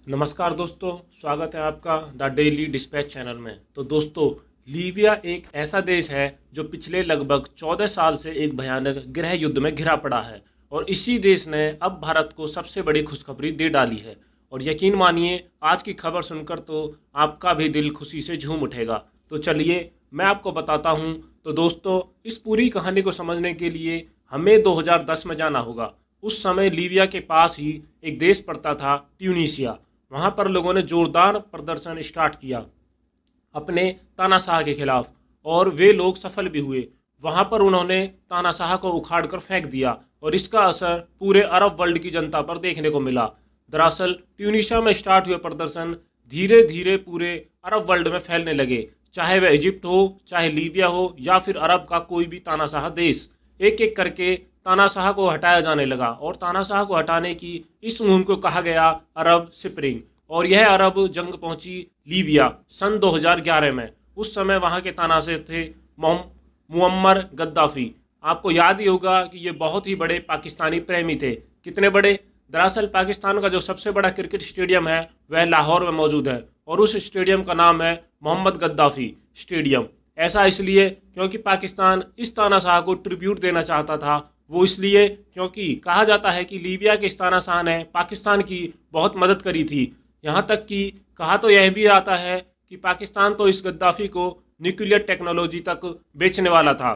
नमस्कार दोस्तों, स्वागत है आपका द डेली डिस्पैच चैनल में। तो दोस्तों, लीबिया एक ऐसा देश है जो पिछले लगभग 14 साल से एक भयानक गृह युद्ध में घिरा पड़ा है और इसी देश ने अब भारत को सबसे बड़ी खुशखबरी दे डाली है। और यकीन मानिए, आज की खबर सुनकर तो आपका भी दिल खुशी से झूम उठेगा। तो चलिए मैं आपको बताता हूँ। तो दोस्तों, इस पूरी कहानी को समझने के लिए हमें 2010 में जाना होगा। उस समय लीबिया के पास ही एक देश पड़ता था, ट्यूनीशिया। वहां पर लोगों ने जोरदार प्रदर्शन स्टार्ट किया अपने तानाशाह के खिलाफ और वे लोग सफल भी हुए। वहां पर उन्होंने तानाशाह को उखाड़कर फेंक दिया और इसका असर पूरे अरब वर्ल्ड की जनता पर देखने को मिला। दरअसल ट्यूनीशिया में स्टार्ट हुए प्रदर्शन धीरे धीरे पूरे अरब वर्ल्ड में फैलने लगे, चाहे वह इजिप्ट हो, चाहे लीबिया हो या फिर अरब का कोई भी तानाशाह देश। एक एक करके तानाशाह को हटाया जाने लगा और तानाशाह को हटाने की इस मुहिम को कहा गया अरब स्प्रिंग। और यह अरब जंग पहुंची लीबिया सन 2011 में। उस समय वहां के तानाशाह थे मुअम्मर गद्दाफी। आपको याद ही होगा कि ये बहुत ही बड़े पाकिस्तानी प्रेमी थे। कितने बड़े? दरअसल पाकिस्तान का जो सबसे बड़ा क्रिकेट स्टेडियम है वह लाहौर में मौजूद है और उस स्टेडियम का नाम है मोहम्मद गद्दाफी स्टेडियम। ऐसा इसलिए क्योंकि पाकिस्तान इस तानाशाह को ट्रिब्यूट देना चाहता था। वो इसलिए क्योंकि कहा जाता है कि लीबिया के इस तानाशाह ने पाकिस्तान की बहुत मदद करी थी। यहाँ तक कि कहा तो यह भी आता है कि पाकिस्तान तो इस गद्दाफी को न्यूक्लियर टेक्नोलॉजी तक बेचने वाला था।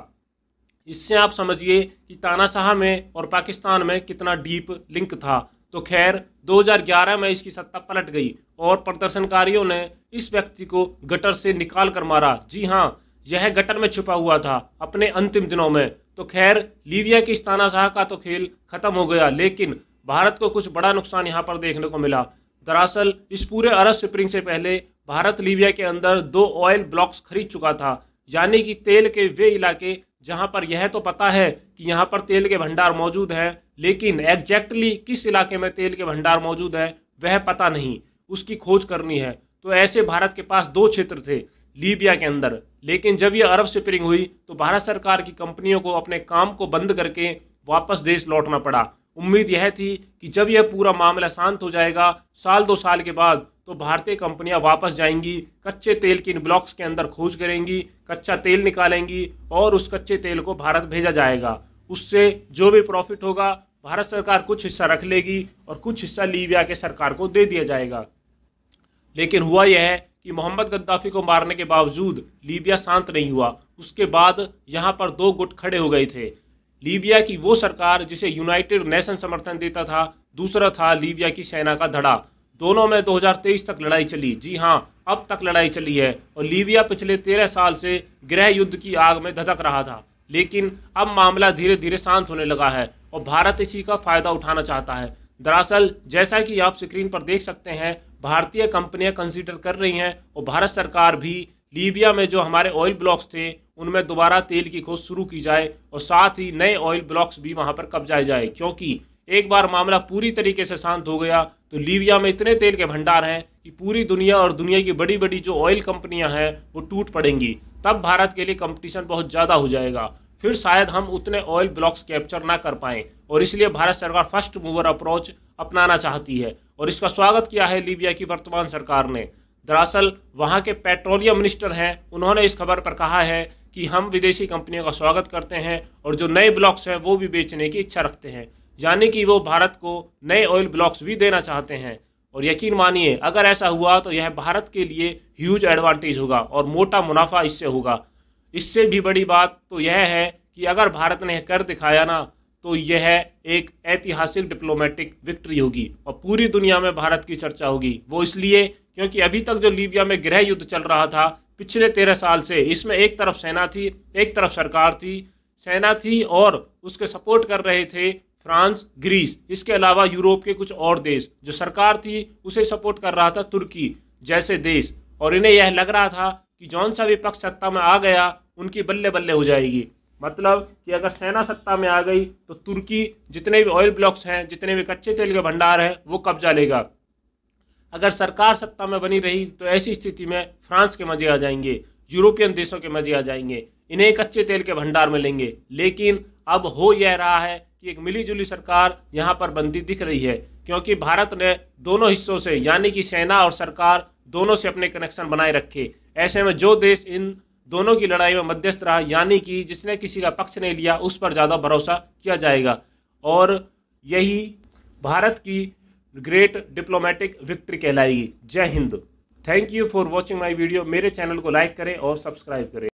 इससे आप समझिए कि तानाशाह में और पाकिस्तान में कितना डीप लिंक था। तो खैर 2011 में इसकी सत्ता पलट गई और प्रदर्शनकारियों ने इस व्यक्ति को गटर से निकाल कर मारा। जी हाँ, यह गटर में छुपा हुआ था अपने अंतिम दिनों में। तो खैर लीबिया की इस तानाशाह का तो खेल खत्म हो गया, लेकिन भारत को कुछ बड़ा नुकसान यहाँ पर देखने को मिला। दरअसल इस पूरे अरब स्प्रिंग से पहले भारत लीबिया के अंदर 2 ऑयल ब्लॉक्स खरीद चुका था, यानी कि तेल के वे इलाके जहां पर यह तो पता है कि यहाँ पर तेल के भंडार मौजूद है, लेकिन एग्जैक्टली किस इलाके में तेल के भंडार मौजूद है वह पता नहीं, उसकी खोज करनी है। तो ऐसे भारत के पास 2 क्षेत्र थे लीबिया के अंदर। लेकिन जब यह अरब स्प्रिंग हुई तो भारत सरकार की कंपनियों को अपने काम को बंद करके वापस देश लौटना पड़ा। उम्मीद यह थी कि जब यह पूरा मामला शांत हो जाएगा साल 2 साल के बाद, तो भारतीय कंपनियां वापस जाएंगी, कच्चे तेल के इन ब्लॉक्स के अंदर खोज करेंगी, कच्चा तेल निकालेंगी और उस कच्चे तेल को भारत भेजा जाएगा। उससे जो भी प्रॉफिट होगा भारत सरकार कुछ हिस्सा रख लेगी और कुछ हिस्सा लीबिया के सरकार को दे दिया जाएगा। लेकिन हुआ यह है कि मोहम्मद गद्दाफी को मारने के बावजूद लीबिया शांत नहीं हुआ। उसके बाद यहाँ पर 2 गुट खड़े हो गए थे। लीबिया की वो सरकार जिसे यूनाइटेड नेशन समर्थन देता था, दूसरा था लीबिया की सेना का धड़ा। दोनों में 2023 तक लड़ाई चली। जी हाँ, अब तक लड़ाई चली है और लीबिया पिछले 13 साल से गृह युद्ध की आग में धधक रहा था। लेकिन अब मामला धीरे धीरे शांत होने लगा है और भारत इसी का फायदा उठाना चाहता है। दरअसल जैसा कि आप स्क्रीन पर देख सकते हैं, भारतीय कंपनियां कंसीडर कर रही हैं और भारत सरकार भी लीबिया में जो हमारे ऑयल ब्लॉक्स थे उनमें दोबारा तेल की खोज शुरू की जाए और साथ ही नए ऑयल ब्लॉक्स भी वहां पर कब्जाए जाए। क्योंकि एक बार मामला पूरी तरीके से शांत हो गया तो लीबिया में इतने तेल के भंडार हैं कि पूरी दुनिया और दुनिया की बड़ी बड़ी जो ऑयल कंपनियां हैं वो टूट पड़ेंगी। तब भारत के लिए कंपटीशन बहुत ज़्यादा हो जाएगा, फिर शायद हम उतने ऑयल ब्लॉक्स कैप्चर ना कर पाएं। और इसलिए भारत सरकार फर्स्ट मूवर अप्रोच अपनाना चाहती है और इसका स्वागत किया है लीबिया की वर्तमान सरकार ने। दरअसल वहां के पेट्रोलियम मिनिस्टर हैं, उन्होंने इस खबर पर कहा है कि हम विदेशी कंपनियों का स्वागत करते हैं और जो नए ब्लॉक्स हैं वो भी बेचने की इच्छा रखते हैं, यानी कि वो भारत को नए ऑयल ब्लॉक्स भी देना चाहते हैं। और यकीन मानिए, अगर ऐसा हुआ तो यह भारत के लिए ह्यूज एडवांटेज होगा और मोटा मुनाफा इससे होगा। इससे भी बड़ी बात तो यह है कि अगर भारत ने कर दिखाया ना, तो यह एक ऐतिहासिक डिप्लोमेटिक विक्ट्री होगी और पूरी दुनिया में भारत की चर्चा होगी। वो इसलिए क्योंकि अभी तक जो लीबिया में गृह युद्ध चल रहा था पिछले 13 साल से, इसमें एक तरफ सेना थी, एक तरफ सरकार थी। सेना थी और उसके सपोर्ट कर रहे थे फ्रांस, ग्रीस, इसके अलावा यूरोप के कुछ और देश। जो सरकार थी उसे सपोर्ट कर रहा था तुर्की जैसे देश। और इन्हें यह लग रहा था कि जौन सा विपक्ष सत्ता में आ गया उनकी बल्ले बल्ले हो जाएगी। मतलब कि अगर सेना सत्ता में आ गई तो तुर्की जितने भी ऑयल ब्लॉक्स हैं, जितने भी कच्चे तेल के भंडार हैं, वो कब्जा लेगा। अगर सरकार सत्ता में बनी रही तो ऐसी स्थिति में फ्रांस के मजे आ जाएंगे, यूरोपियन देशों के मजे आ जाएंगे, इन्हें कच्चे तेल के भंडार मिलेंगे। लेकिन अब हो यह रहा है कि एक मिली जुली सरकार यहाँ पर बनती दिख रही है, क्योंकि भारत ने दोनों हिस्सों से यानी कि सेना और सरकार दोनों से अपने कनेक्शन बनाए रखे। ऐसे में जो देश इन दोनों की लड़ाई में मध्यस्थ रहा यानी कि जिसने किसी का पक्ष नहीं लिया उस पर ज़्यादा भरोसा किया जाएगा और यही भारत की ग्रेट डिप्लोमेटिक विक्ट्री कहलाएगी। जय Hind. Thank you for watching my video. मेरे चैनल को लाइक करें और सब्सक्राइब करें।